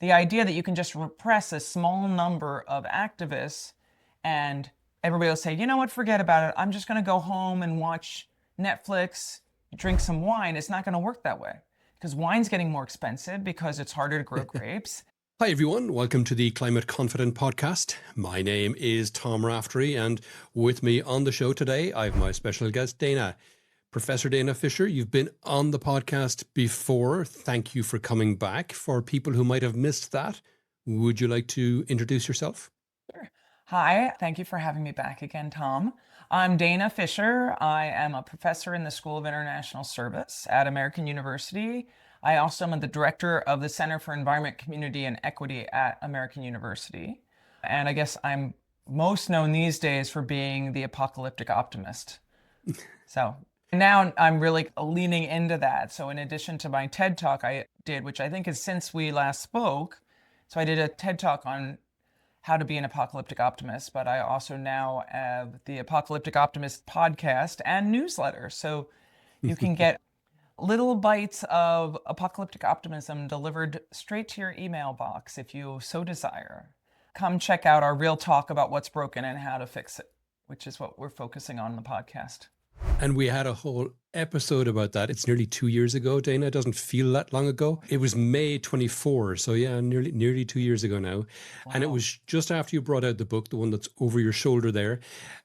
the idea that you can just repress a small number of activists and everybody will say, you know what, forget about it. I'm just going to go home and watch Netflix, drink some wine. It's not going to work that way because wine's getting more expensive because it's harder to grow grapes. Hi everyone, welcome to the Climate Confident podcast. My name is Tom Raftery, and with me on the show today, I have my special guest, Dana. Professor Dana Fisher, you've been on the podcast before. Thank you for coming back. For people who might have missed that, would you like to introduce yourself? Sure. Hi, thank you for having me back again, Tom. I'm Dana Fisher. I am a professor in the School of International Service at American University. I also am the director of the Center for Environment, Community, and Equity at American University. And I guess I'm most known these days for being the apocalyptic optimist. So now I'm really leaning into that. So in addition to my TED Talk I did, which I think is since we last spoke, so I did a TED Talk on how to be an apocalyptic optimist, but I also now have the Apocalyptic Optimist podcast and newsletter. So you can get little bites of apocalyptic optimism delivered straight to your email box if you so desire. Come check out our real talk about what's broken and how to fix it, which is what we're focusing on in the podcast. And we had a whole episode about that. It's nearly 2 years ago, Dana. It doesn't feel that long ago. It was May 24. So yeah, nearly 2 years ago now. Wow. And it was just after you brought out the book, the one that's over your shoulder there.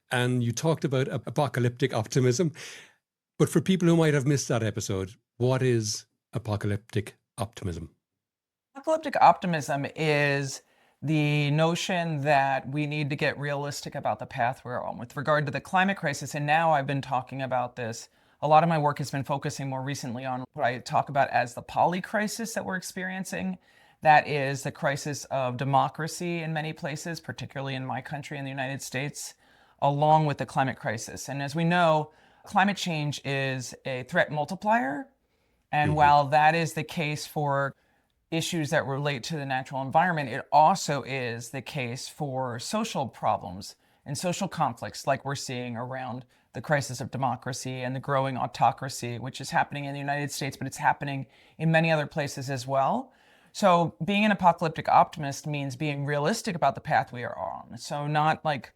And you talked about apocalyptic optimism. But for people who might have missed that episode, what is apocalyptic optimism? Apocalyptic optimism is the notion that we need to get realistic about the path we're on with regard to the climate crisis. And now I've been talking about this. A lot of my work has been focusing more recently on what I talk about as the poly crisis that we're experiencing. That is the crisis of democracy in many places, particularly in my country, in the United States, along with the climate crisis. And as we know, climate change is a threat multiplier. And while that is the case for issues that relate to the natural environment, it also is the case for social problems and social conflicts like we're seeing around the crisis of democracy and the growing autocracy, which is happening in the United States, but it's happening in many other places as well. So being an apocalyptic optimist means being realistic about the path we are on. So not like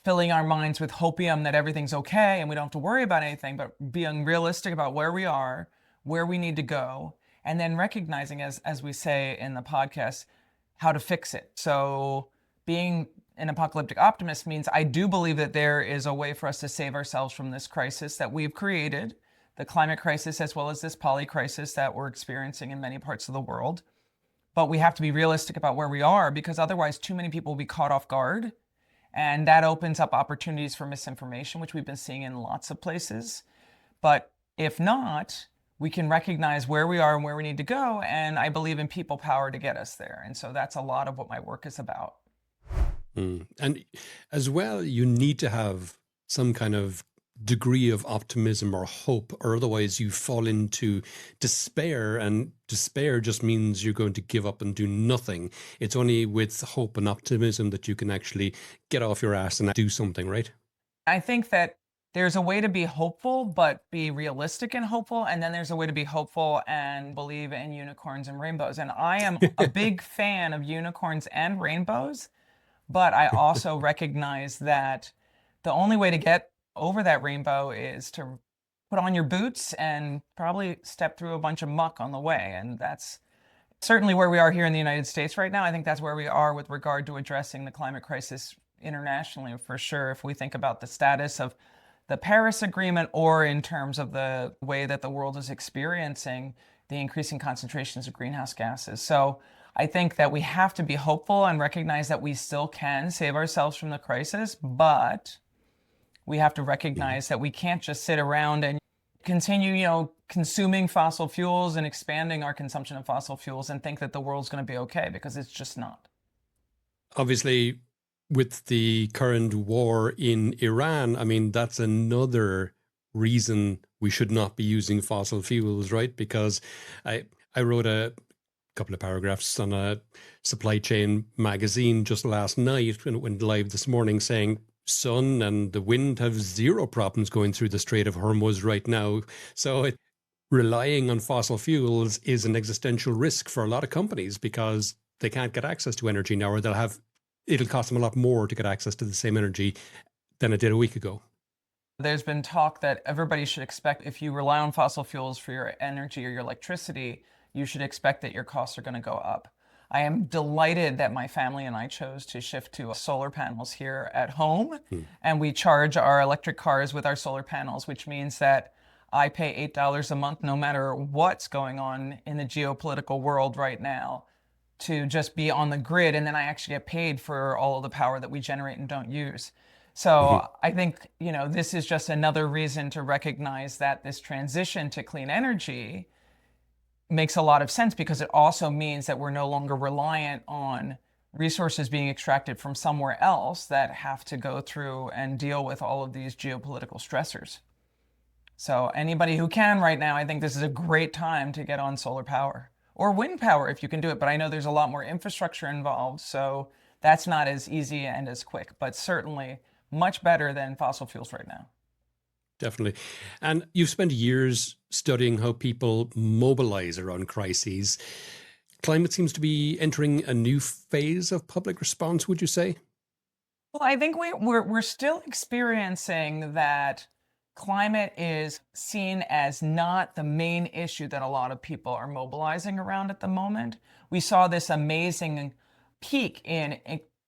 filling our minds with hopium that everything's okay and we don't have to worry about anything, but being realistic about where we are, where we need to go, and then recognizing, as we say in the podcast, how to fix it. So being an apocalyptic optimist means I do believe that there is a way for us to save ourselves from this crisis that we've created, the climate crisis, as well as this poly crisis that we're experiencing in many parts of the world. But we have to be realistic about where we are, because otherwise too many people will be caught off guard. And that opens up opportunities for misinformation, which we've been seeing in lots of places. But if not, we can recognize where we are and where we need to go. And I believe in people power to get us there. And so that's a lot of what my work is about. And as well, you need to have some kind of degree of optimism or hope, or otherwise you fall into despair, and despair just means you're going to give up and do nothing. It's only with hope and optimism that you can actually get off your ass and do something, right? I think that there's a way to be hopeful, but be realistic and hopeful. And then there's a way to be hopeful and believe in unicorns and rainbows. And I am a big fan of unicorns and rainbows, but I also recognize that the only way to get over that rainbow is to put on your boots and probably step through a bunch of muck on the way. And that's certainly where we are here in the United States right now. I think that's where we are with regard to addressing the climate crisis internationally, for sure, if we think about the status of the Paris Agreement, or in terms of the way that the world is experiencing the increasing concentrations of greenhouse gases. So I think that we have to be hopeful and recognize that we still can save ourselves from the crisis, but we have to recognize that we can't just sit around and continue, consuming fossil fuels and expanding our consumption of fossil fuels and think that the world's going to be okay, because it's just not. Obviously, with the current war in Iran, I mean, that's another reason we should not be using fossil fuels, right? Because I wrote a couple of paragraphs on a supply chain magazine just last night, when it went live this morning, saying sun and the wind have zero problems going through the Strait of Hormuz right now. So relying on fossil fuels is an existential risk for a lot of companies, because they can't get access to energy now, or it'll cost them a lot more to get access to the same energy than it did a week ago. There's been talk that everybody should expect if you rely on fossil fuels for your energy or your electricity, you should expect that your costs are going to go up. I am delighted that my family and I chose to shift to solar panels here at home, and we charge our electric cars with our solar panels, which means that I pay $8 a month no matter what's going on in the geopolitical world right now to just be on the grid, and then I actually get paid for all of the power that we generate and don't use. So I think, this is just another reason to recognize that this transition to clean energy makes a lot of sense, because it also means that we're no longer reliant on resources being extracted from somewhere else that have to go through and deal with all of these geopolitical stressors. So anybody who can right now, I think this is a great time to get on solar power or wind power if you can do it. But I know there's a lot more infrastructure involved, so that's not as easy and as quick, but certainly much better than fossil fuels right now. Definitely. And you've spent years studying how people mobilize around crises. Climate seems to be entering a new phase of public response, would you say? Well, I think we're still experiencing that climate is seen as not the main issue that a lot of people are mobilizing around at the moment. We saw this amazing peak in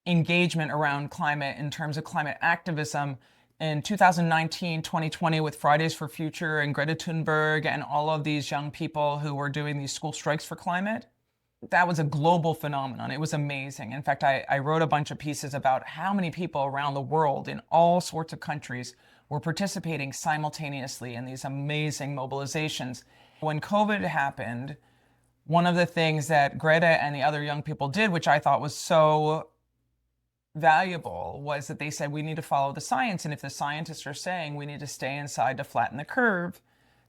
engagement around climate in terms of climate activism in 2019, 2020 with Fridays for Future and Greta Thunberg and all of these young people who were doing these school strikes for climate. That was a global phenomenon. It was amazing. In fact, I wrote a bunch of pieces about how many people around the world in all sorts of countries were participating simultaneously in these amazing mobilizations. When COVID happened, one of the things that Greta and the other young people did, which I thought was so valuable, was that they said we need to follow the science, and if the scientists are saying we need to stay inside to flatten the curve,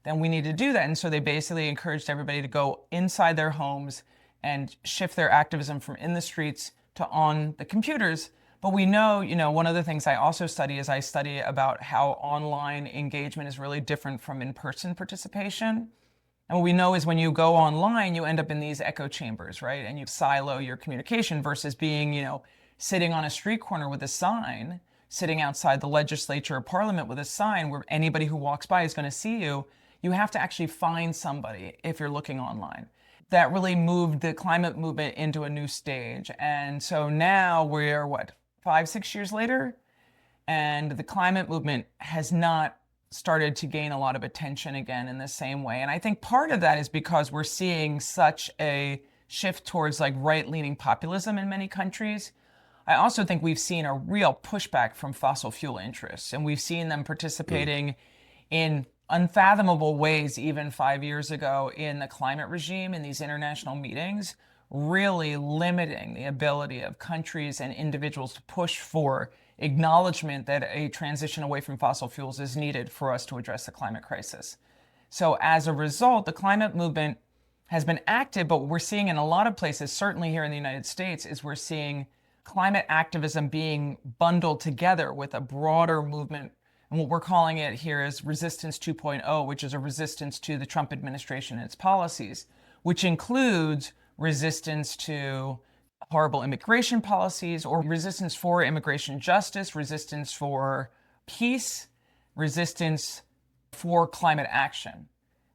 then we need to do that. And so they basically encouraged everybody to go inside their homes and shift their activism from in the streets to on the computers. But we know, one of the things I also study is I study about how online engagement is really different from in-person participation. And what we know is when you go online, you end up in these echo chambers, right? And you silo your communication versus being, sitting on a street corner with a sign, sitting outside the legislature or parliament with a sign where anybody who walks by is going to see you. You have to actually find somebody if you're looking online. That really moved the climate movement into a new stage. And so now we're, 5, 6 years later? And the climate movement has not started to gain a lot of attention again in the same way. And I think part of that is because we're seeing such a shift towards right-leaning populism in many countries. I also think we've seen a real pushback from fossil fuel interests, and we've seen them participating in unfathomable ways even 5 years ago in the climate regime in these international meetings, really limiting the ability of countries and individuals to push for acknowledgement that a transition away from fossil fuels is needed for us to address the climate crisis. So as a result, the climate movement has been active, but what we're seeing in a lot of places, certainly here in the United States, is we're seeing climate activism being bundled together with a broader movement. And what we're calling it here is Resistance 2.0, which is a resistance to the Trump administration and its policies, which includes resistance to horrible immigration policies or resistance for immigration justice, resistance for peace, resistance for climate action.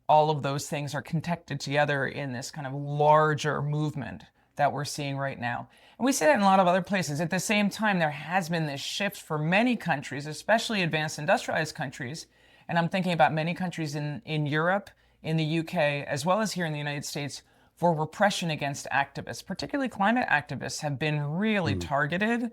All of those things are connected together in this kind of larger movement that we're seeing right now. And we see that in a lot of other places. At the same time, there has been this shift for many countries, especially advanced industrialized countries. And I'm thinking about many countries in Europe, in the UK, as well as here in the United States, for repression against activists, particularly climate activists, have been really targeted.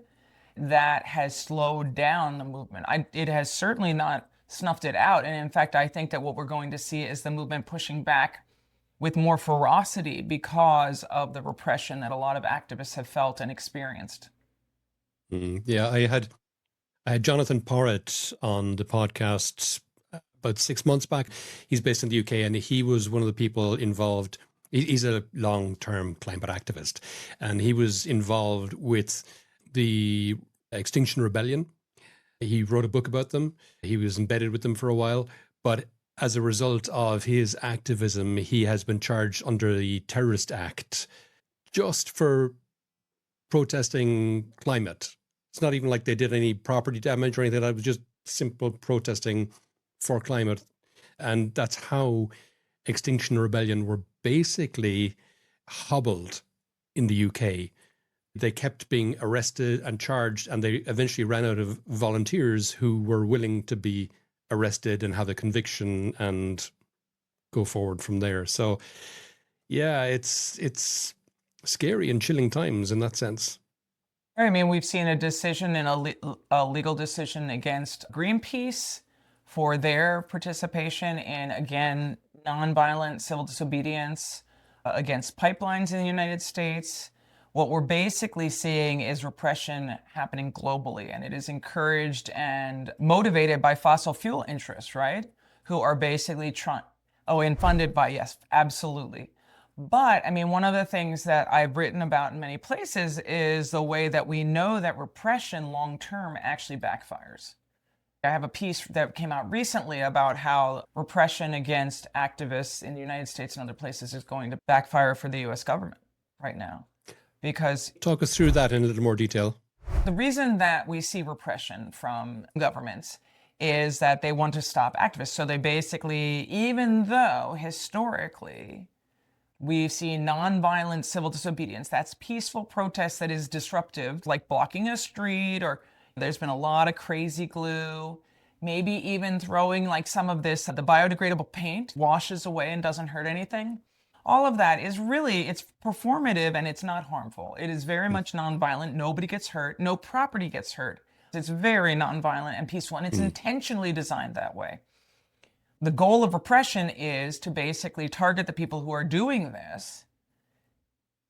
That has slowed down the movement. It has certainly not snuffed it out. And in fact, I think that what we're going to see is the movement pushing back with more ferocity because of the repression that a lot of activists have felt and experienced. Yeah, I had Jonathan Porritt on the podcast about 6 months back. He's based in the UK, and he was one of the people involved. He's a long-term climate activist, and he was involved with the Extinction Rebellion. He wrote a book about them. He was embedded with them for a while, but as a result of his activism, he has been charged under the Terrorist Act just for protesting climate. It's not even like they did any property damage or anything. That was just simple protesting for climate. And that's how Extinction Rebellion were basically hobbled in the UK. They kept being arrested and charged, and they eventually ran out of volunteers who were willing to be arrested and have a conviction and go forward from there. So, yeah, it's scary and chilling times in that sense. I mean, we've seen a decision in a legal decision against Greenpeace for their participation in, again, nonviolent civil disobedience against pipelines in the United States. What we're basically seeing is repression happening globally, and it is encouraged and motivated by fossil fuel interests, right? Who are basically and funded by, yes, absolutely. But I mean, one of the things that I've written about in many places is the way that we know that repression long term actually backfires. I have a piece that came out recently about how repression against activists in the United States and other places is going to backfire for the US government right now. Because talk us through that in a little more detail. The reason that we see repression from governments is that they want to stop activists. So they basically, even though historically we've seen nonviolent civil disobedience, that's peaceful protest that is disruptive, like blocking a street, or there's been a lot of crazy glue, maybe even throwing like some of this, the biodegradable paint washes away and doesn't hurt anything. All of that is really, it's performative and it's not harmful. It is very much nonviolent. Nobody gets hurt. No property gets hurt. It's very nonviolent and peaceful, and it's intentionally designed that way. The goal of repression is to basically target the people who are doing this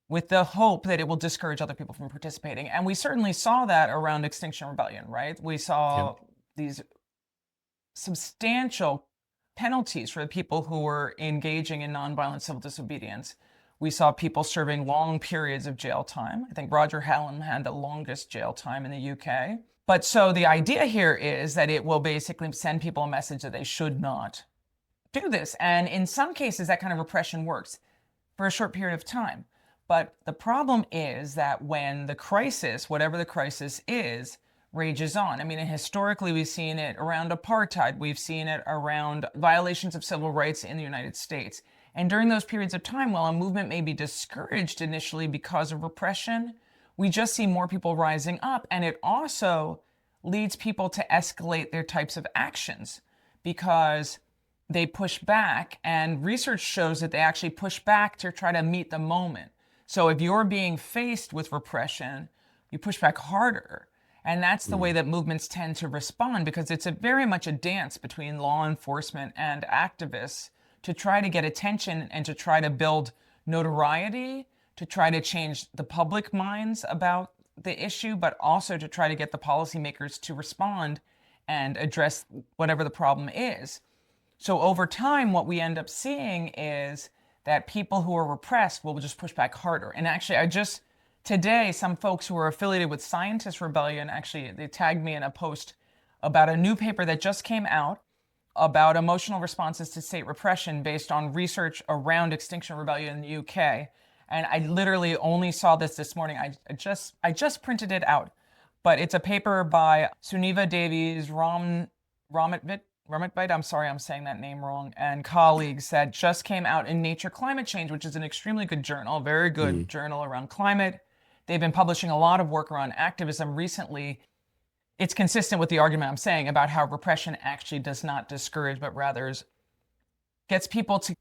with the hope that it will discourage other people from participating. And we certainly saw that around Extinction Rebellion, right? We saw these substantial penalties for the people who were engaging in nonviolent civil disobedience. We saw people serving long periods of jail time. I think Roger Hallam had the longest jail time in the UK. But so the idea here is that it will basically send people a message that they should not do this. And in some cases, that kind of repression works for a short period of time. But the problem is that when the crisis, whatever the crisis is, rages on. I mean, historically, we've seen it around apartheid. We've seen it around violations of civil rights in the United States. And during those periods of time, while a movement may be discouraged initially because of repression, we just see more people rising up. And it also leads people to escalate their types of actions because they push back. And research shows that they actually push back to try to meet the moment. So if you're being faced with repression, you push back harder. And that's the way that movements tend to respond, because it's very much a dance between law enforcement and activists to try to get attention and to try to build notoriety, to try to change the public minds about the issue, but also to try to get the policymakers to respond and address whatever the problem is. So over time, what we end up seeing is that people who are repressed will just push back harder. And actually, today, some folks who are affiliated with Scientist Rebellion, actually, they tagged me in a post about a new paper that just came out about emotional responses to state repression based on research around Extinction Rebellion in the UK. And I literally only saw this morning. I just printed it out. But it's a paper by Suniva Davies Ramatbait, I'm sorry, I'm saying that name wrong, and colleagues that just came out in Nature Climate Change, which is an extremely good journal, very good journal around climate. They've been publishing a lot of work around activism recently. It's consistent with the argument I'm saying about how repression actually does not discourage, but rather gets people to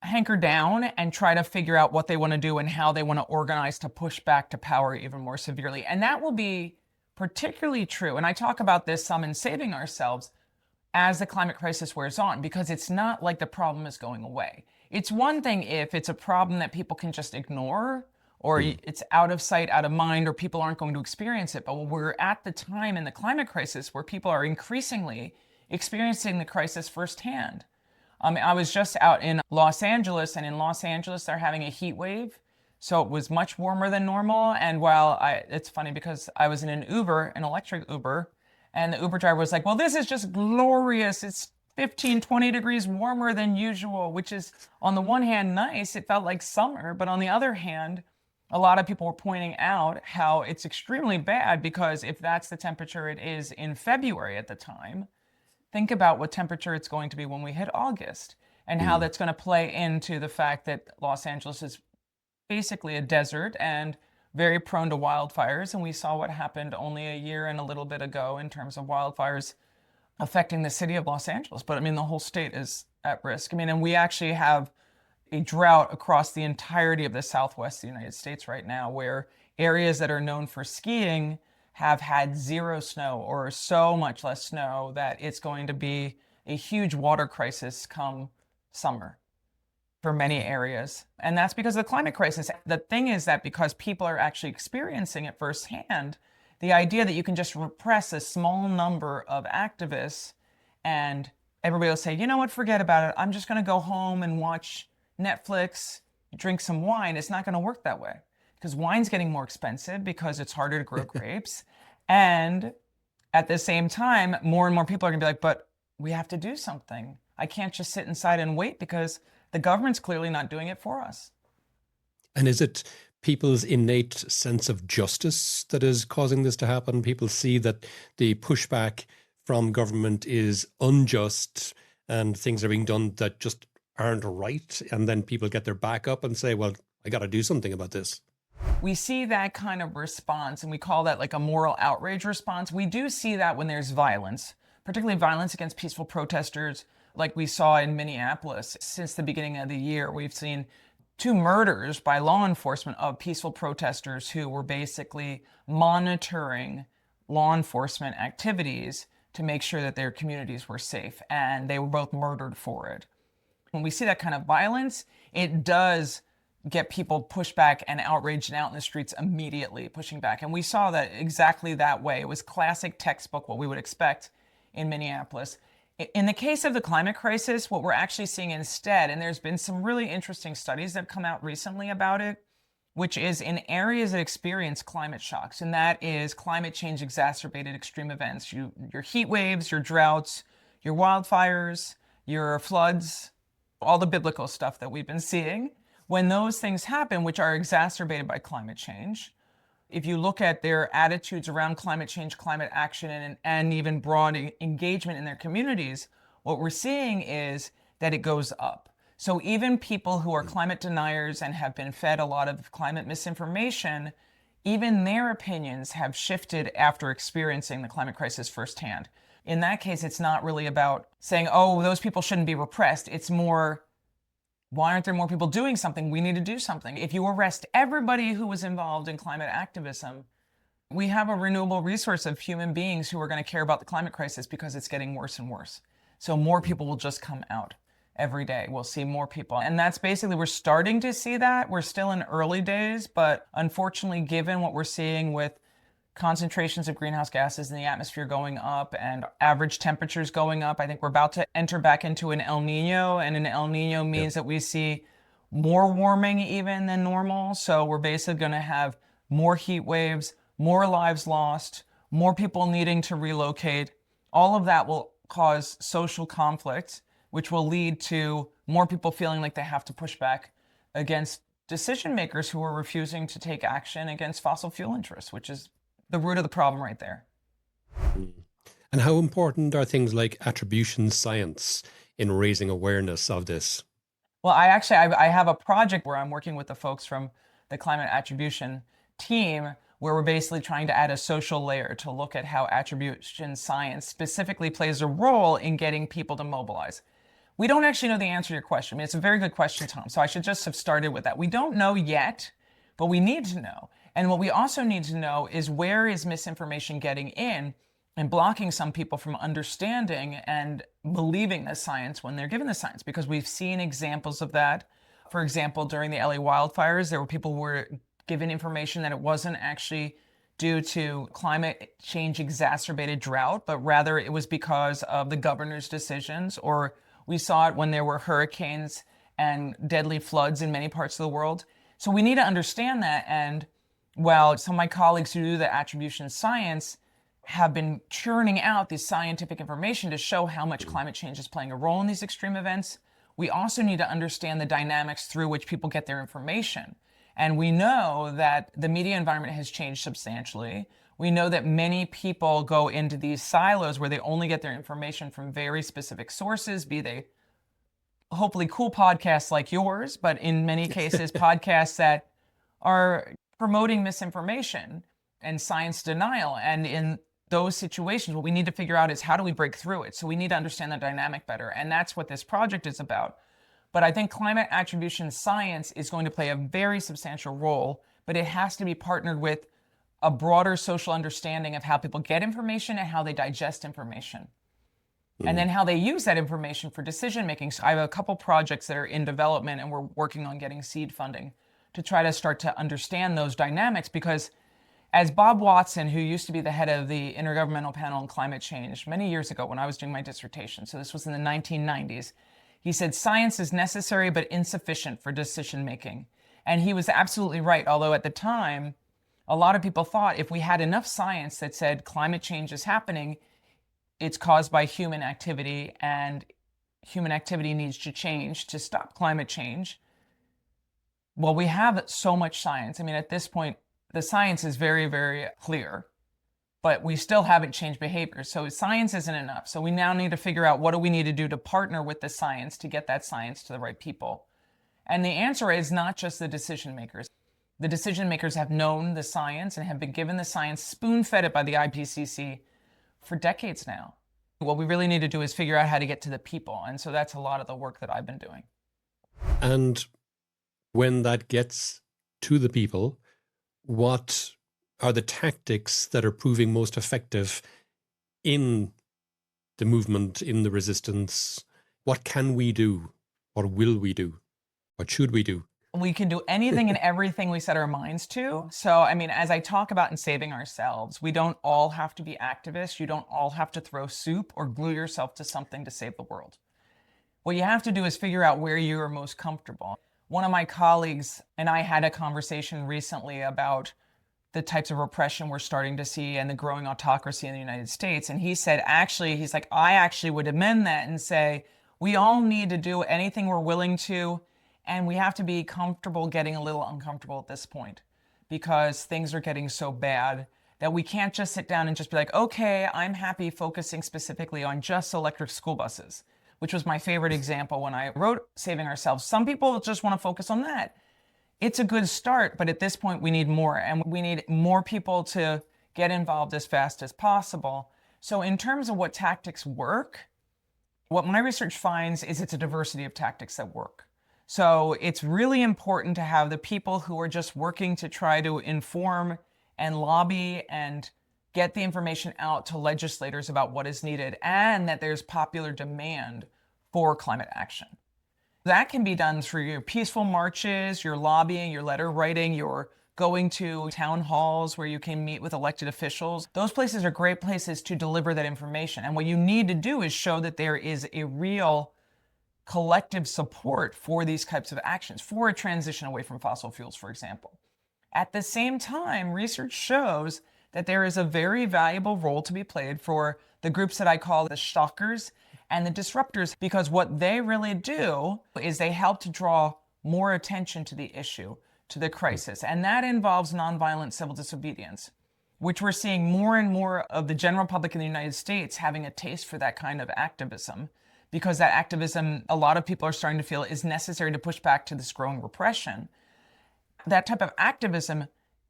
hanker down and try to figure out what they want to do and how they want to organize to push back to power even more severely. And that will be particularly true, and I talk about this some in Saving Ourselves, as the climate crisis wears on, because it's not like the problem is going away. It's one thing if it's a problem that people can just ignore, or it's out of sight, out of mind, or people aren't going to experience it. But we're at the time in the climate crisis where people are increasingly experiencing the crisis firsthand. I was just out in Los Angeles, and in Los Angeles, they're having a heat wave. So it was much warmer than normal. And it's funny because I was in an electric Uber, and the Uber driver was like, well, this is just glorious. It's 15, 20 degrees warmer than usual, which is on the one hand nice. It felt like summer. But on the other hand, a lot of people were pointing out how it's extremely bad because if that's the temperature it is in February at the time, think about what temperature it's going to be when we hit August and how Mm. that's going to play into the fact that Los Angeles is basically a desert and very prone to wildfires. And we saw what happened only a year and a little bit ago in terms of wildfires affecting the city of Los Angeles. But I mean, the whole state is at risk. I mean, and we actually have a drought across the entirety of the Southwest of the United States right now, where areas that are known for skiing have had zero snow or so much less snow that it's going to be a huge water crisis come summer for many areas. And that's because of the climate crisis. The thing is that because people are actually experiencing it firsthand, the idea that you can just repress a small number of activists and everybody will say, you know what, forget about it. I'm just going to go home and watch Netflix, drink some wine. It's not going to work that way because wine's getting more expensive because it's harder to grow grapes. And at the same time, more and more people are going to be like, but we have to do something. I can't just sit inside and wait because the government's clearly not doing it for us. And is it people's innate sense of justice that is causing this to happen? People see that the pushback from government is unjust and things are being done that just aren't right. And then people get their back up and say, well, I got to do something about this. We see that kind of response, and we call that like a moral outrage response. We do see that when there's violence, particularly violence against peaceful protesters, like we saw in Minneapolis. Since the beginning of the year, we've seen 2 murders by law enforcement of peaceful protesters who were basically monitoring law enforcement activities to make sure that their communities were safe, and they were both murdered for it. When we see that kind of violence, it does get people pushed back and outraged and out in the streets immediately, pushing back. And we saw that exactly that way. It was classic textbook, what we would expect in Minneapolis. In the case of the climate crisis, what we're actually seeing instead, and there's been some really interesting studies that have come out recently about it, which is in areas that experience climate shocks, and that is climate change exacerbated extreme events, your heat waves, your droughts, your wildfires, your floods, all the biblical stuff that we've been seeing. When those things happen, which are exacerbated by climate change, if you look at their attitudes around climate change, climate action, and even broad engagement in their communities, what we're seeing is that it goes up. So even people who are climate deniers and have been fed a lot of climate misinformation, even their opinions have shifted after experiencing the climate crisis firsthand. In that case, it's not really about saying, oh, those people shouldn't be repressed. It's more, why aren't there more people doing something? We need to do something. If you arrest everybody who was involved in climate activism, we have a renewable resource of human beings who are going to care about the climate crisis because it's getting worse and worse. So more people will just come out every day. We'll see more people. And that's basically, we're starting to see that. We're still in early days, but unfortunately, given what we're seeing with concentrations of greenhouse gases in the atmosphere going up and average temperatures going up, I think we're about to enter back into an El Nino, and an El Nino means that we see more warming even than normal. So we're basically going to have more heat waves, more lives lost, more people needing to relocate. All of that will cause social conflict, which will lead to more people feeling like they have to push back against decision makers who are refusing to take action against fossil fuel interests, which is the root of the problem right there. And how important are things like attribution science in raising awareness of this? Well, I have a project where I'm working with the folks from the climate attribution team, where we're basically trying to add a social layer to look at how attribution science specifically plays a role in getting people to mobilize. We don't actually know the answer to your question. I mean, it's a very good question, Tom. So I should just have started with that. We don't know yet, but we need to know. And what we also need to know is, where is misinformation getting in and blocking some people from understanding and believing the science when they're given the science? Because we've seen examples of that. For example, during the LA wildfires, there were people who were given information that it wasn't actually due to climate change exacerbated drought, but rather it was because of the governor's decisions. Or we saw it when there were hurricanes and deadly floods in many parts of the world. So we need to understand that. And while some of my colleagues who do the attribution science have been churning out this scientific information to show how much climate change is playing a role in these extreme events, we also need to understand the dynamics through which people get their information. And we know that the media environment has changed substantially. We know that many people go into these silos where they only get their information from very specific sources, be they hopefully cool podcasts like yours, but in many cases, podcasts that are promoting misinformation and science denial. And in those situations, what we need to figure out is how do we break through it? So we need to understand the dynamic better. And that's what this project is about. But I think climate attribution science is going to play a very substantial role, but it has to be partnered with a broader social understanding of how people get information and how they digest information. And then how they use that information for decision making. So I have a couple projects that are in development, and we're working on getting seed funding to try to start to understand those dynamics. Because as Bob Watson, who used to be the head of the Intergovernmental Panel on Climate Change many years ago when I was doing my dissertation, so this was in the 1990s, he said, science is necessary but insufficient for decision making. And he was absolutely right, although at the time, a lot of people thought if we had enough science that said climate change is happening, it's caused by human activity, and human activity needs to change to stop climate change. Well, we have so much science. I mean, at this point, the science is very, very clear, but we still haven't changed behavior. So science isn't enough. So we now need to figure out what do we need to do to partner with the science to get that science to the right people. And the answer is not just the decision makers. The decision makers have known the science and have been given the science, spoon-fed it by the IPCC for decades now. What we really need to do is figure out how to get to the people. And so that's a lot of the work that I've been doing. And when that gets to the people, what are the tactics that are proving most effective in the movement, in the resistance? What can we do? What will we do? What should we do? We can do anything and everything we set our minds to. So, I mean, as I talk about in saving ourselves, we don't all have to be activists. You don't all have to throw soup or glue yourself to something to save the world. What you have to do is figure out where you are most comfortable. One of my colleagues and I had a conversation recently about the types of repression we're starting to see and the growing autocracy in the United States. And he said, he's like, I actually would amend that and say, we all need to do anything we're willing to. And we have to be comfortable getting a little uncomfortable at this point, because things are getting so bad that we can't just sit down and just be like, okay, I'm happy focusing specifically on just electric school buses, which was my favorite example when I wrote Saving Ourselves. Some people just want to focus on that. It's a good start, but at this point we need more, and we need more people to get involved as fast as possible. So in terms of what tactics work, what my research finds is it's a diversity of tactics that work. So it's really important to have the people who are just working to try to inform and lobby and get the information out to legislators about what is needed, and that there's popular demand for climate action. That can be done through your peaceful marches, your lobbying, your letter writing, your going to town halls where you can meet with elected officials. Those places are great places to deliver that information. And what you need to do is show that there is a real collective support for these types of actions, for a transition away from fossil fuels, for example. At the same time, research shows that there is a very valuable role to be played for the groups that I call the stalkers and the disruptors, because what they really do is they help to draw more attention to the issue, to the crisis. And that involves nonviolent civil disobedience, which we're seeing more and more of the general public in the United States having a taste for that kind of activism, because that activism, a lot of people are starting to feel, is necessary to push back to this growing repression. That type of activism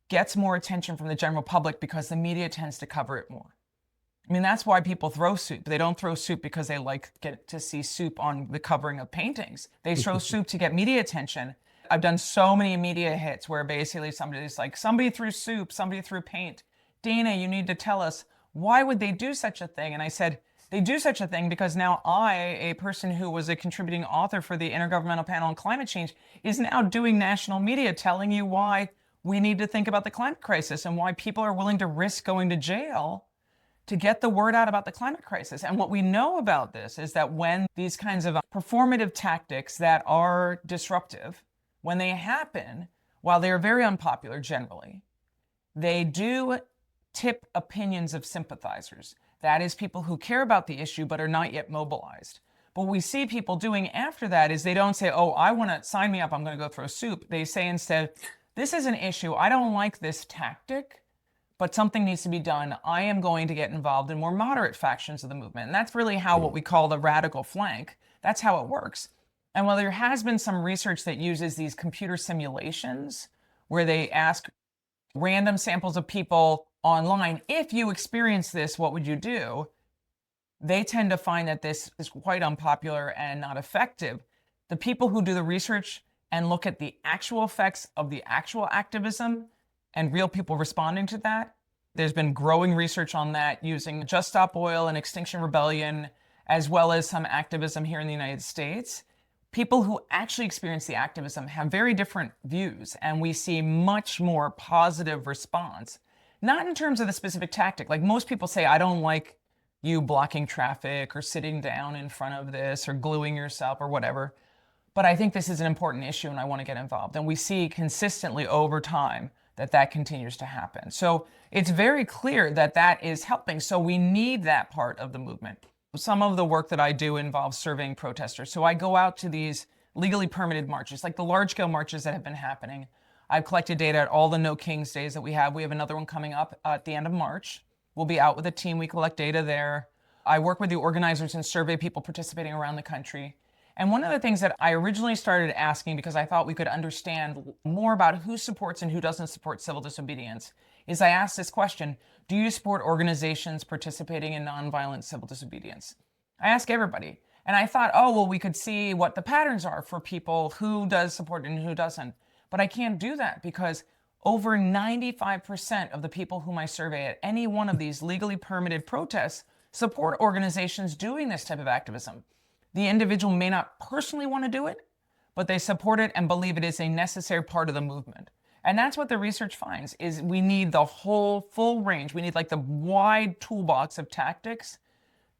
gets more attention from the general public because the media tends to cover it more. I mean, that's why people throw soup. They don't throw soup because they get to see soup on the covering of paintings. They throw soup to get media attention. I've done so many media hits where basically somebody's like, somebody threw soup, somebody threw paint. Dana, you need to tell us, why would they do such a thing? And I said, they do such a thing because now I, a person who was a contributing author for the Intergovernmental Panel on Climate Change, is now doing national media telling you why we need to think about the climate crisis and why people are willing to risk going to jail to get the word out about the climate crisis. And what we know about this is that when these kinds of performative tactics that are disruptive, when they happen, while they're very unpopular generally, they do tip opinions of sympathizers. That is, people who care about the issue but are not yet mobilized. But what we see people doing after that is they don't say, oh, I want to sign me up, I'm going to go throw soup. They say instead, this is an issue. I don't like this tactic, but something needs to be done. I am going to get involved in more moderate factions of the movement. And that's really how what we call the radical flank, that's how it works. And while there has been some research that uses these computer simulations where they ask random samples of people online, if you experience this, what would you do? They tend to find that this is quite unpopular and not effective. The people who do the research and look at the actual effects of the actual activism and real people responding to that, there's been growing research on that using Just Stop Oil and Extinction Rebellion, as well as some activism here in the United States. People who actually experience the activism have very different views, and we see much more positive response. Not in terms of the specific tactic. Like most people say, I don't like you blocking traffic or sitting down in front of this or gluing yourself or whatever. But I think this is an important issue and I want to get involved. And we see consistently over time that that continues to happen. So it's very clear that that is helping. So we need that part of the movement. Some of the work that I do involves surveying protesters. So I go out to these legally permitted marches, like the large-scale marches that have been happening. I've collected data at all the No Kings days that we have. We have another one coming up at the end of March. We'll be out with a team. We collect data there. I work with the organizers and survey people participating around the country. And one of the things that I originally started asking, because I thought we could understand more about who supports and who doesn't support civil disobedience, is I asked this question: do you support organizations participating in nonviolent civil disobedience? I ask everybody. And I thought, oh, well, we could see what the patterns are for people who does support and who doesn't. But I can't do that because over 95% of the people whom I survey at any one of these legally permitted protests support organizations doing this type of activism. The individual may not personally want to do it, but they support it and believe it is a necessary part of the movement. And that's what the research finds, is we need the whole full range. We need like the wide toolbox of tactics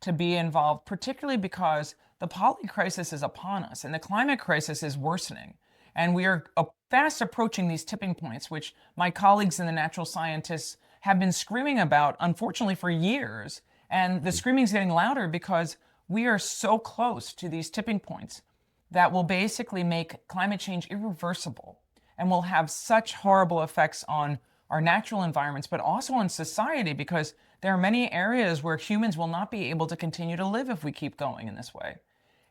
to be involved, particularly because the poly crisis is upon us and the climate crisis is worsening. And we are fast approaching these tipping points, which my colleagues and the natural scientists have been screaming about, unfortunately, for years. And the screaming is getting louder because we are so close to these tipping points that will basically make climate change irreversible and will have such horrible effects on our natural environments, but also on society, because there are many areas where humans will not be able to continue to live if we keep going in this way.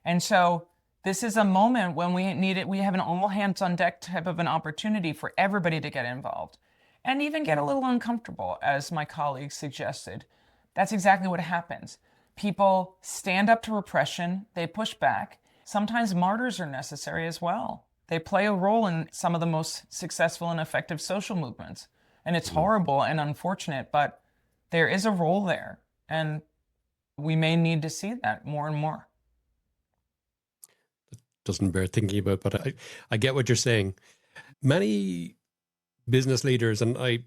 And so this is a moment when we need it. We have an all hands on deck type of an opportunity for everybody to get involved and even get a little uncomfortable, as my colleagues suggested. That's exactly what happens. People stand up to repression, they push back. Sometimes martyrs are necessary as well. They play a role in some of the most successful and effective social movements. And it's horrible and unfortunate, but there is a role there. And we may need to see that more and more. Doesn't bear thinking about, but I get what you're saying. Many business leaders, and I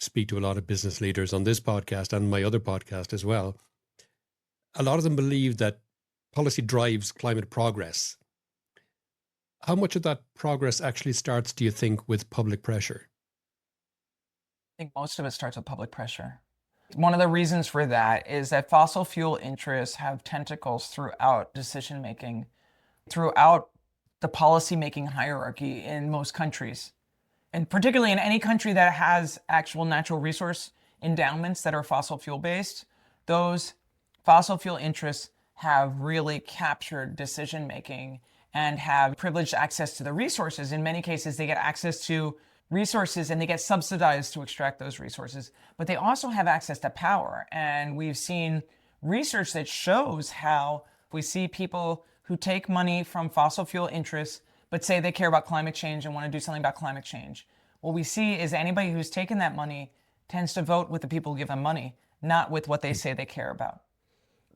speak to a lot of business leaders on this podcast and my other podcast as well, a lot of them believe that policy drives climate progress. How much of that progress actually starts, do you think, with public pressure? I think most of it starts with public pressure. One of the reasons for that is that fossil fuel interests have tentacles throughout decision making, throughout the policy-making hierarchy in most countries, and particularly in any country that has actual natural resource endowments that are fossil fuel-based. Those fossil fuel interests have really captured decision-making and have privileged access to the resources. In many cases, they get access to resources and they get subsidized to extract those resources, but they also have access to power. And we've seen research that shows how we see people who take money from fossil fuel interests, but say they care about climate change and want to do something about climate change. What we see is anybody who's taken that money tends to vote with the people who give them money, not with what they say they care about.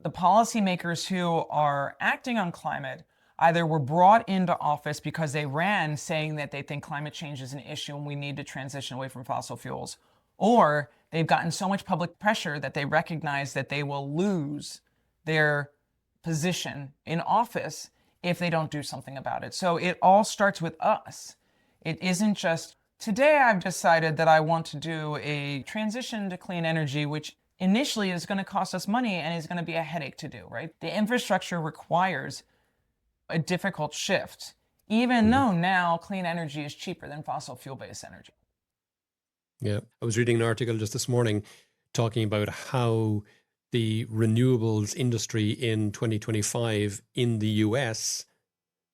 The policymakers who are acting on climate either were brought into office because they ran saying that they think climate change is an issue and we need to transition away from fossil fuels, or they've gotten so much public pressure that they recognize that they will lose their position in office if they don't do something about it. So it all starts with us. It isn't just, today I've decided that I want to do a transition to clean energy, which initially is going to cost us money and is going to be a headache to do, right? The infrastructure requires a difficult shift even Mhm. though now clean energy is cheaper than fossil fuel-based energy. Yeah. I was reading an article just this morning talking about how the renewables industry in 2025 in the US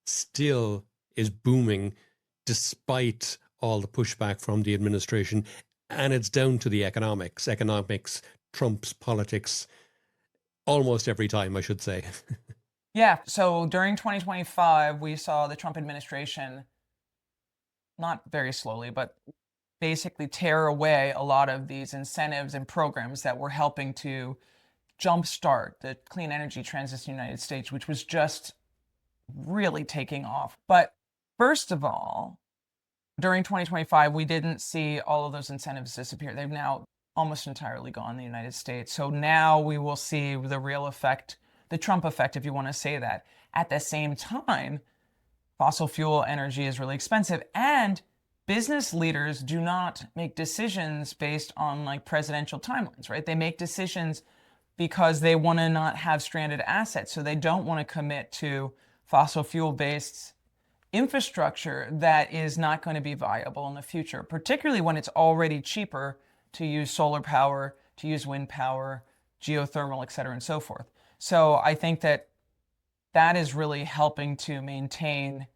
still is booming despite all the pushback from the administration. And it's down to the economics trumps politics almost every time, I should say. Yeah, so during 2025, we saw the Trump administration, not very slowly, but basically tear away a lot of these incentives and programs that were helping to jumpstart the clean energy transition in the United States, which was just really taking off. But first of all, during 2025, we didn't see all of those incentives disappear. They've now almost entirely gone in the United States. So now we will see the real effect, the Trump effect, if you want to say that. At the same time, fossil fuel energy is really expensive, and business leaders do not make decisions based on like presidential timelines, right? They make decisions because they want to not have stranded assets. So they don't want to commit to fossil fuel based infrastructure that is not going to be viable in the future, particularly when it's already cheaper to use solar power, to use wind power, geothermal, et cetera, and so forth. So I think that that is really helping to maintain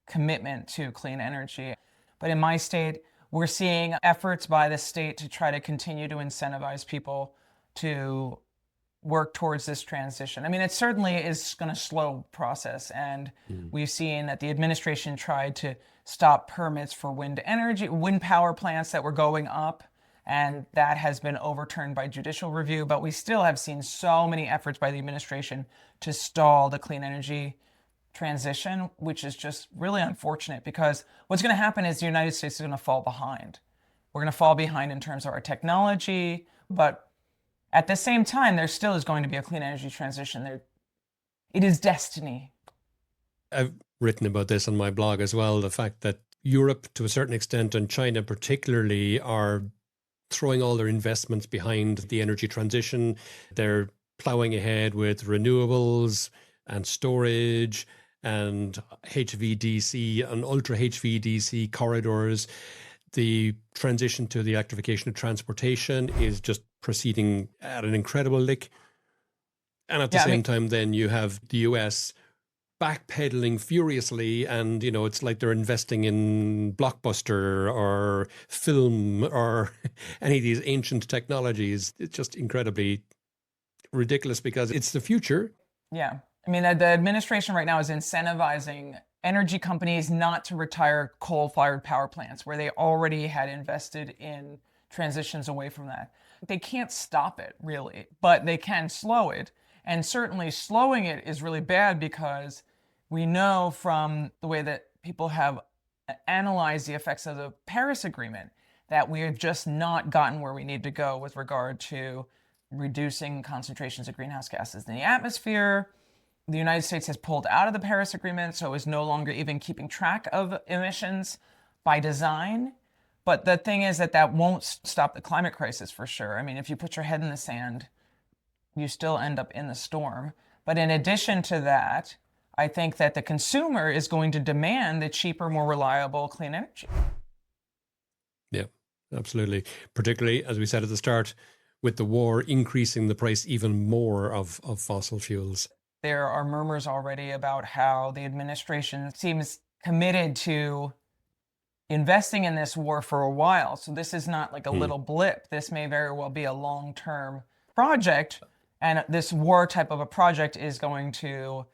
commitment to clean energy. But in my state, we're seeing efforts by the state to try to continue to incentivize people to work towards this transition. I mean, it certainly is going to slow process, and Mm. we've seen that the administration tried to stop permits for wind energy, wind power plants that were going up, and that has been overturned by judicial review. But we still have seen so many efforts by the administration to stall the clean energy transition, which is just really unfortunate because what's going to happen is the United States is going to fall behind. We're going to fall behind in terms of our technology, but at the same time, there still is going to be a clean energy transition. It is destiny. I've written about this on my blog as well. The fact that Europe, to a certain extent, and China particularly, are throwing all their investments behind the energy transition. They're plowing ahead with renewables and storage and HVDC and ultra HVDC corridors. The transition to the electrification of transportation is just proceeding at an incredible lick. And at the Yeah, I same mean, time, then you have the US backpedaling furiously, and it's like they're investing in blockbuster or film or any of these ancient technologies. It's just incredibly ridiculous because it's the future. yeah. I mean, the administration right now is incentivizing energy companies not to retire coal-fired power plants where they already had invested in transitions away from that. They can't stop it, really, but they can slow it. And certainly slowing it is really bad because we know from the way that people have analyzed the effects of the Paris Agreement that we have just not gotten where we need to go with regard to reducing concentrations of greenhouse gases in the atmosphere. The United States has pulled out of the Paris Agreement, so is no longer even keeping track of emissions by design. But the thing is that that won't stop the climate crisis for sure. I mean, if you put your head in the sand, you still end up in the storm. But in addition to that, I think that the consumer is going to demand the cheaper, more reliable, clean energy. Yeah, absolutely. Particularly, as we said at the start, with the war increasing the price even more of fossil fuels. There are murmurs already about how the administration seems committed to investing in this war for a while. So this is not like a Hmm. little blip. This may very well be a long-term project. And this war type of a project is going to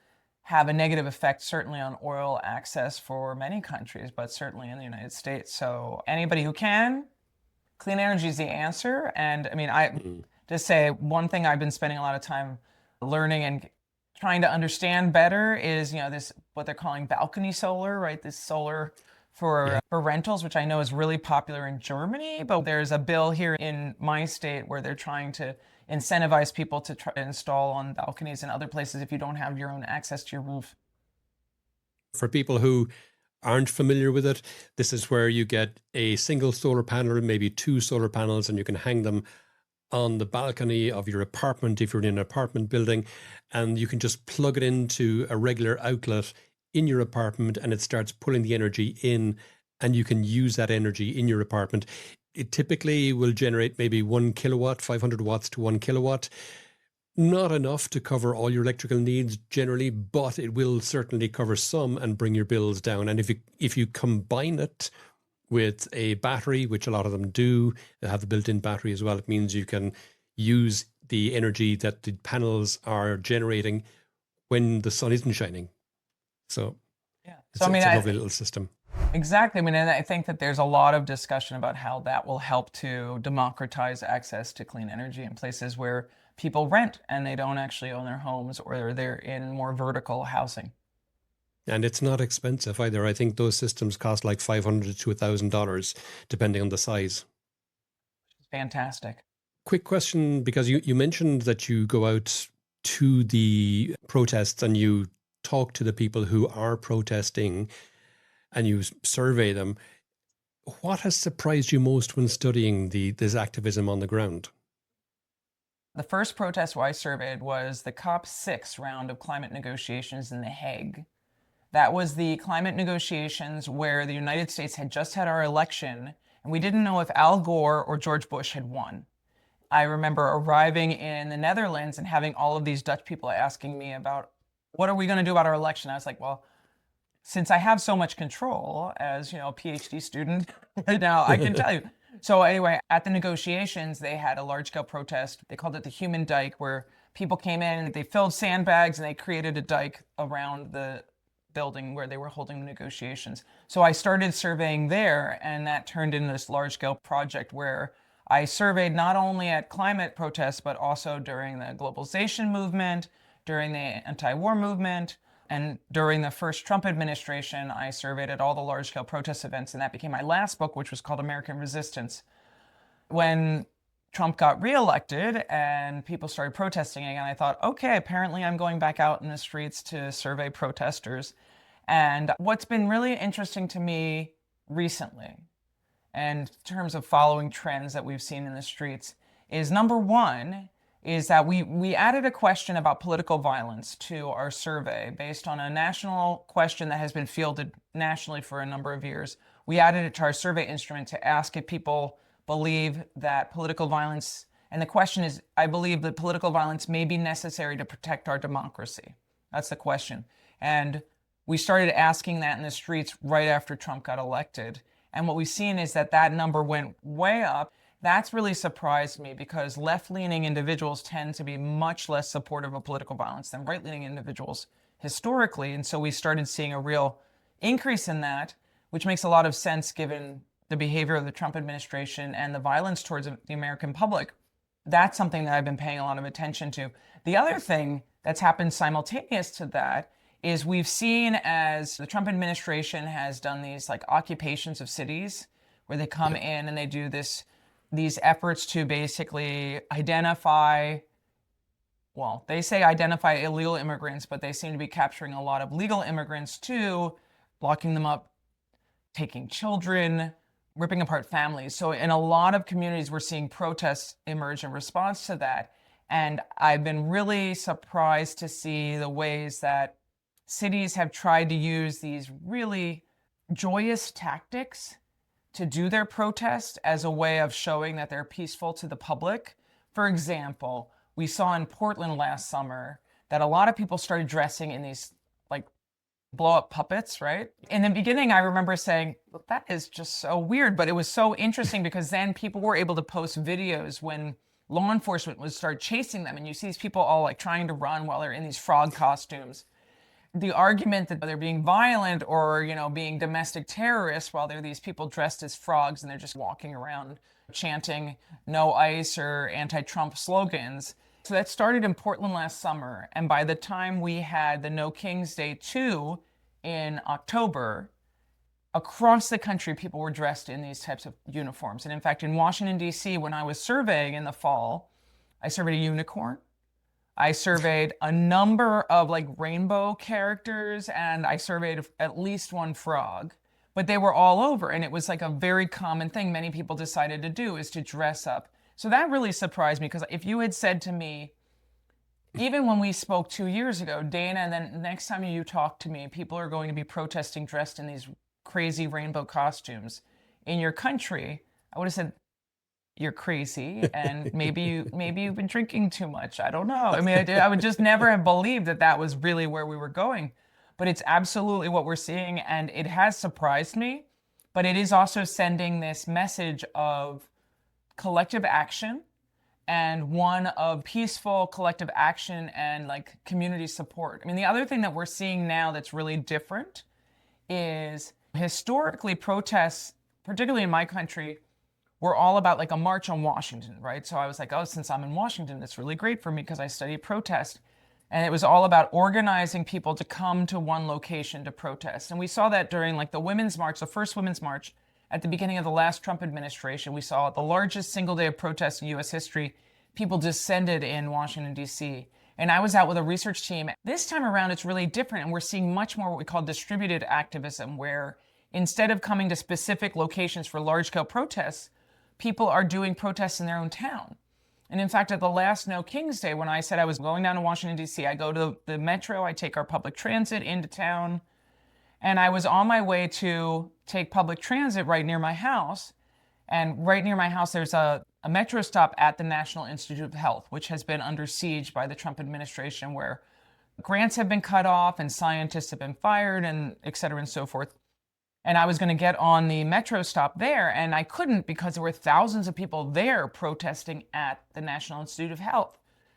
have a negative effect, certainly on oil access for many countries, but certainly in the United States. So anybody who can, clean energy is the answer. And I mean, I Hmm. just say one thing I've been spending a lot of time learning and trying to understand better is, this what they're calling balcony solar, right? This solar Yeah. for rentals, which I know is really popular in Germany, but there's a bill here in my state where they're trying to incentivize people to try to install on balconies and other places if you don't have your own access to your roof. For people who aren't familiar with it, this is where you get a single solar panel, maybe two solar panels, and you can hang them on the balcony of your apartment if you're in an apartment building, and you can just plug it into a regular outlet in your apartment and it starts pulling the energy in, and you can use that energy in your apartment. It typically will generate maybe 1 kilowatt, 500 watts to 1 kilowatt. Not enough to cover all your electrical needs generally, but it will certainly cover some and bring your bills down. And if you combine it with a battery, which a lot of them do, they have the built-in battery as well, it means you can use the energy that the panels are generating when the sun isn't shining. So Yeah. it's, So I mean, it's a lovely little system. exactly. I mean, and I think that there's a lot of discussion about how that will help to democratize access to clean energy in places where people rent and they don't actually own their homes, or they're in more vertical housing. And it's not expensive either. I think those systems cost like $500 to $1,000, depending on the size. It's fantastic. Quick question, because you mentioned that you go out to the protests and you talk to the people who are protesting and you survey them. What has surprised you most when studying this activism on the ground? The first protest I surveyed was the COP6 round of climate negotiations in The Hague. That was the climate negotiations where the United States had just had our election, and we didn't know if Al Gore or George Bush had won. I remember arriving in the Netherlands and having all of these Dutch people asking me about, what are we going to do about our election? I was like, well, since I have so much control as, a PhD student right now, I can tell you. So anyway, at the negotiations, they had a large-scale protest. They called it the Human Dike, where people came in and they filled sandbags and they created a dike around the building where they were holding the negotiations. So I started surveying there, and that turned into this large-scale project where I surveyed not only at climate protests, but also during the globalization movement, during the anti-war movement, and during the first Trump administration. I surveyed at all the large-scale protest events, and that became my last book, which was called American Resistance. When Trump got reelected and people started protesting again, I thought, okay, apparently I'm going back out in the streets to survey protesters. And what's been really interesting to me recently, and in terms of following trends that we've seen in the streets, is number one, is that we added a question about political violence to our survey based on a national question that has been fielded nationally for a number of years. We added it to our survey instrument to ask if people believe that political violence, and the question is, I believe that political violence may be necessary to protect our democracy. That's the question. And we started asking that in the streets right after Trump got elected. And what we've seen is that that number went way up. That's really surprised me, because left-leaning individuals tend to be much less supportive of political violence than right-leaning individuals historically. And so we started seeing a real increase in that, which makes a lot of sense given the behavior of the Trump administration and the violence towards the American public. That's something that I've been paying a lot of attention to. The other thing that's happened simultaneous to that is we've seen, as the Trump administration has done these like occupations of cities, where they come in and they do these efforts to basically identify, well, they say identify illegal immigrants, but they seem to be capturing a lot of legal immigrants too, locking them up, taking children, ripping apart families. So in a lot of communities, we're seeing protests emerge in response to that. And I've been really surprised to see the ways that cities have tried to use these really joyous tactics to do their protest as a way of showing that they're peaceful to the public. For example, we saw in Portland last summer that a lot of people started dressing in these like blow up puppets, right? In the beginning, I remember saying, well, that is just so weird, but it was so interesting because then people were able to post videos when law enforcement would start chasing them, and you see these people all like trying to run while they're in these frog costumes. The argument that they're being violent or, being domestic terrorists while they're these people dressed as frogs and they're just walking around chanting no ICE or anti-Trump slogans. So that started in Portland last summer. And by the time we had the No Kings Day 2 in October, across the country, people were dressed in these types of uniforms. And in fact, in Washington, D.C., when I was surveying in the fall, I surveyed a unicorn. I surveyed a number of like rainbow characters, and I surveyed at least one frog, but they were all over. And it was like a very common thing many people decided to do, is to dress up. So that really surprised me, because if you had said to me even when we spoke 2 years ago, Dana, and then the next time you talk to me, people are going to be protesting dressed in these crazy rainbow costumes in your country. I would have said, you're crazy, and maybe you've been drinking too much. I don't know. I mean, I would just never have believed that that was really where we were going. But it's absolutely what we're seeing, and it has surprised me. But it is also sending this message of collective action, and one of peaceful collective action and like community support. I mean, the other thing that we're seeing now that's really different is historically protests, particularly in my country, were all about like a march on Washington, right? So I was like, oh, since I'm in Washington, that's really great for me because I study protest. And it was all about organizing people to come to one location to protest. And we saw that during like the Women's March, the first Women's March at the beginning of the last Trump administration. We saw the largest single day of protest in US history. People descended in Washington, D.C. And I was out with a research team. This time around, it's really different. And we're seeing much more what we call distributed activism, where instead of coming to specific locations for large scale protests, people are doing protests in their own town. And in fact, at the last No Kings Day, when I said I was going down to Washington, D.C., I go to the metro, I take our public transit into town, and I was on my way to take public transit right near my house. And right near my house, there's a metro stop at the National Institute of Health, which has been under siege by the Trump administration, where grants have been cut off and scientists have been fired and et cetera and so forth. And I was going to get on the metro stop there, and I couldn't because there were thousands of people there protesting at the National Institute of Health,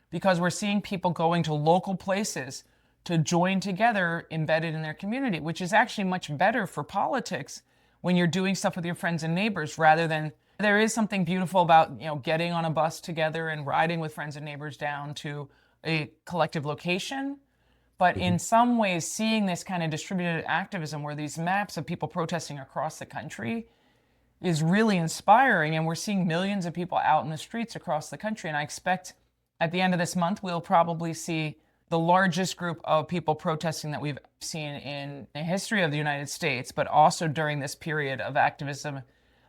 because we're seeing people going to local places to join together embedded in their community, which is actually much better for politics when you're doing stuff with your friends and neighbors rather than, there is something beautiful about, you know, getting on a bus together and riding with friends and neighbors down to a collective location. But in some ways, seeing this kind of distributed activism where these maps of people protesting across the country is really inspiring. And we're seeing millions of people out in the streets across the country. And I expect at the end of this month, we'll probably see the largest group of people protesting that we've seen in the history of the United States, but also during this period of activism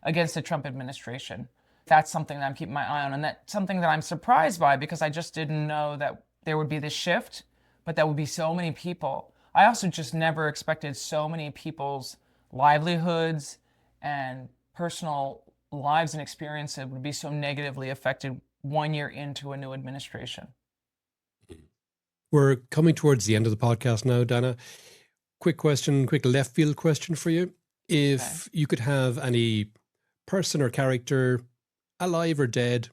against the Trump administration. That's something that I'm keeping my eye on. And that's something that I'm surprised by, because I just didn't know that there would be this shift, but that would be so many people. I also just never expected so many people's livelihoods and personal lives and experiences would be so negatively affected 1 year into a new administration. We're coming towards the end of the podcast now, Dana. Quick question, quick left field question for you. If you could have any person or character, alive or dead,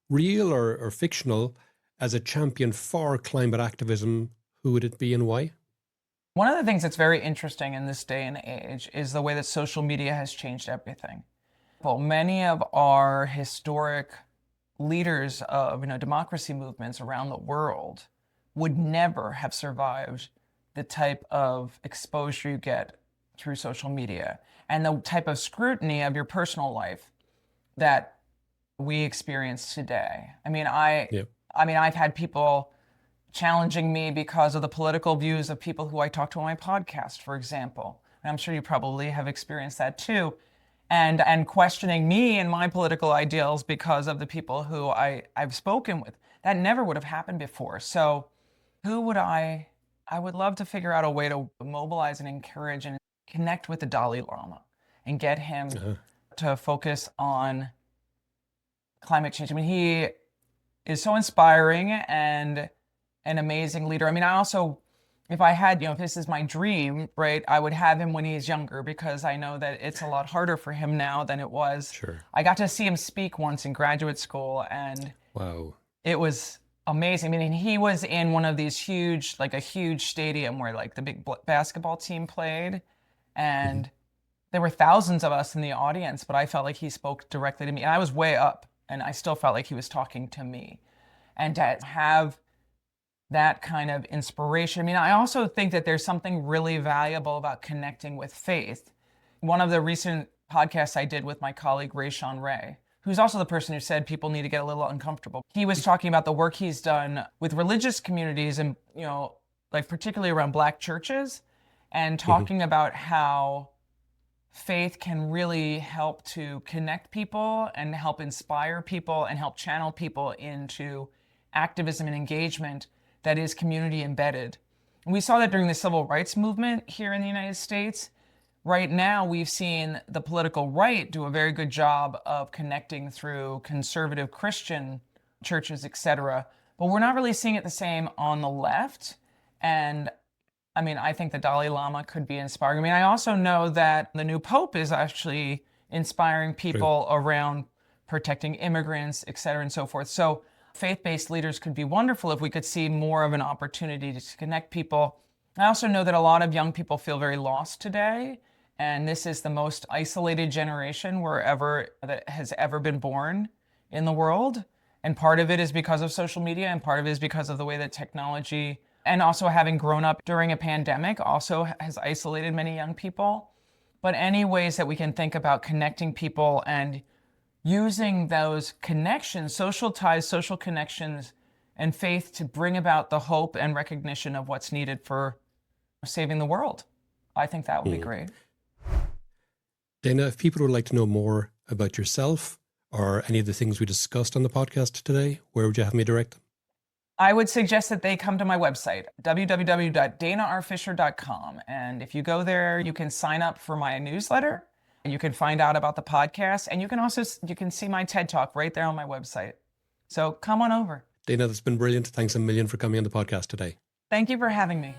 real or fictional, as a champion for climate activism, who would it be and why? One of the things that's very interesting in this day and age is the way that social media has changed everything. Well, many of our historic leaders of democracy movements around the world would never have survived the type of exposure you get through social media and the type of scrutiny of your personal life that we experience today. I mean, I've had people challenging me because of the political views of people who I talk to on my podcast, for example. And I'm sure you probably have experienced that too. And questioning me and my political ideals because of the people who I've spoken with. That never would have happened before. So who would I would love to figure out a way to mobilize and encourage and connect with the Dalai Lama and get him to focus on climate change. I mean, he is so inspiring and an amazing leader. I mean, I also, if I had, if this is my dream, right, I would have him when he's younger, because I know that it's a lot harder for him now than it was. Sure. I got to see him speak once in graduate school, and wow, it was amazing. I mean, he was in one of these huge, like a huge stadium where like the big basketball team played, and there were thousands of us in the audience, but I felt like he spoke directly to me. And I was way up, and I still felt like he was talking to me. And to have that kind of inspiration. I mean, I also think that there's something really valuable about connecting with faith. One of the recent podcasts I did with my colleague, Rayshawn Ray, who's also the person who said people need to get a little uncomfortable. He was talking about the work he's done with religious communities and, like particularly around Black churches, and talking about how faith can really help to connect people and help inspire people and help channel people into activism and engagement that is community embedded. And we saw that during the civil rights movement here in the United States. Right now, we've seen the political right do a very good job of connecting through conservative Christian churches, etc. But we're not really seeing it the same on the left. And I mean, I think the Dalai Lama could be inspiring. I mean, I also know that the new Pope is actually inspiring people around protecting immigrants, et cetera, and so forth. So faith-based leaders could be wonderful if we could see more of an opportunity to connect people. I also know that a lot of young people feel very lost today, and this is the most isolated generation that has ever been born in the world. And part of it is because of social media, and part of it is because of the way that technology, and also having grown up during a pandemic, also has isolated many young people. But any ways that we can think about connecting people and using those connections, social ties, social connections, and faith to bring about the hope and recognition of what's needed for saving the world. I think that would be great. Dana, if people would like to know more about yourself or any of the things we discussed on the podcast today, where would you have me direct them? I would suggest that they come to my website, www.danarfisher.com. And if you go there, you can sign up for my newsletter. You can find out about the podcast, and you can see my TED Talk right there on my website. So come on over. Dana, that's been brilliant. Thanks a million for coming on the podcast today. Thank you for having me.